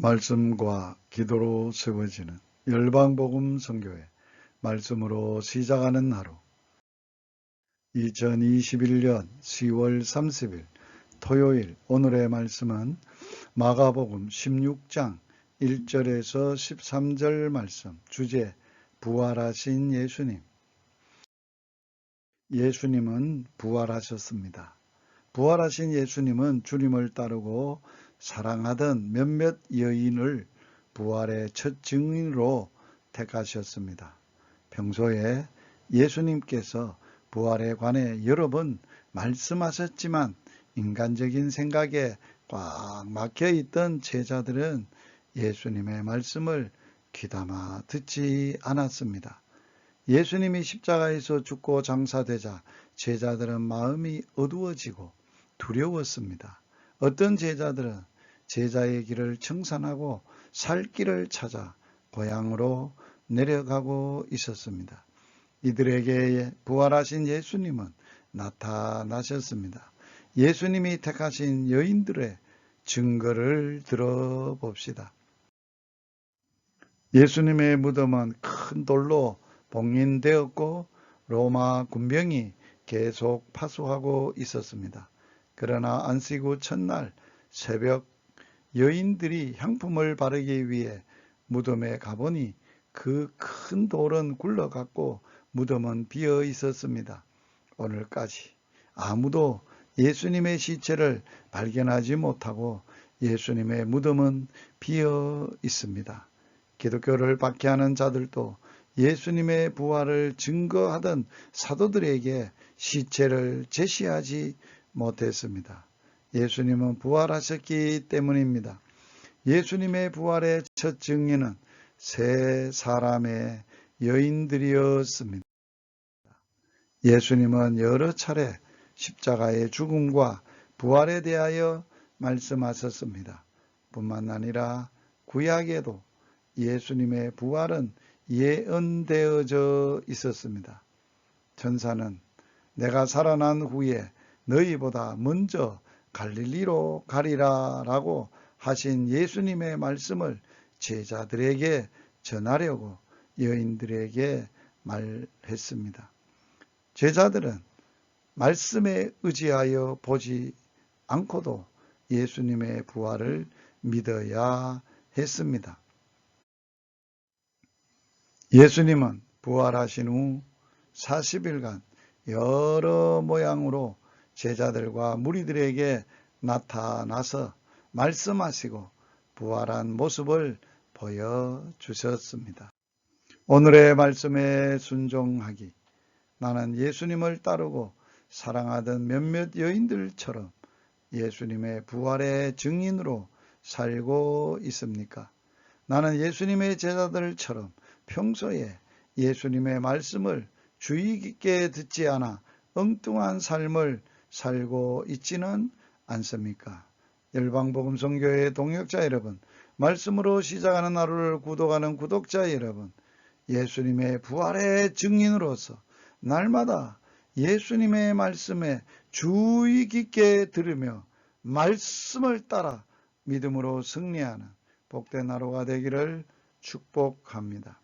말씀과 기도로 세워지는 열방복음 선교회 말씀으로 시작하는 하루 2021년 10월 30일 토요일 오늘의 말씀은 마가복음 16장 1절에서 13절 말씀 주제 부활하신 예수님. 예수님은 부활하셨습니다. 부활하신 예수님은 주님을 따르고 사랑하던 몇몇 여인을 부활의 첫 증인으로 택하셨습니다. 평소에 예수님께서 부활에 관해 여러 번 말씀하셨지만 인간적인 생각에 꽉 막혀있던 제자들은 예수님의 말씀을 귀담아 듣지 않았습니다. 예수님이 십자가에서 죽고 장사되자 제자들은 마음이 어두워지고 두려웠습니다. 어떤 제자들은 제자의 길을 청산하고 살 길을 찾아 고향으로 내려가고 있었습니다. 이들에게 부활하신 예수님은 나타나셨습니다. 예수님이 택하신 여인들의 증거를 들어봅시다. 예수님의 무덤은 큰 돌로 봉인되었고 로마 군병이 계속 파수하고 있었습니다. 그러나 안식 후 첫날 새벽 여인들이 향품을 바르기 위해 무덤에 가보니 그 큰 돌은 굴러갔고 무덤은 비어 있었습니다. 오늘까지 아무도 예수님의 시체를 발견하지 못하고 예수님의 무덤은 비어 있습니다. 기독교를 박해하는 자들도 예수님의 부활을 증거하던 사도들에게 시체를 제시하지 못했습니다. 예수님은 부활하셨기 때문입니다. 예수님의 부활의 첫 증인은 세 사람의 여인들이었습니다. 예수님은 여러 차례 십자가의 죽음과 부활에 대하여 말씀하셨습니다. 뿐만 아니라 구약에도 예수님의 부활은 예언되어져 있었습니다. 천사는 내가 살아난 후에 너희보다 먼저 갈릴리로 가리라 라고 하신 예수님의 말씀을 제자들에게 전하려고 여인들에게 말했습니다. 제자들은 말씀에 의지하여 보지 않고도 예수님의 부활을 믿어야 했습니다. 예수님은 부활하신 후 40일간 여러 모양으로 제자들과 무리들에게 나타나서 말씀하시고 부활한 모습을 보여주셨습니다. 오늘의 말씀에 순종하기. 나는 예수님을 따르고 사랑하던 몇몇 여인들처럼 예수님의 부활의 증인으로 살고 있습니까? 나는 예수님의 제자들처럼 평소에 예수님의 말씀을 주의 깊게 듣지 않아 엉뚱한 삶을 살고 있지는 않습니까? 열방복음 선교회 동역자 여러분, 말씀으로 시작하는 하루를 구독하는 구독자 여러분, 예수님의 부활의 증인으로서 날마다 예수님의 말씀에 주의 깊게 들으며 말씀을 따라 믿음으로 승리하는 복된 하루가 되기를 축복합니다.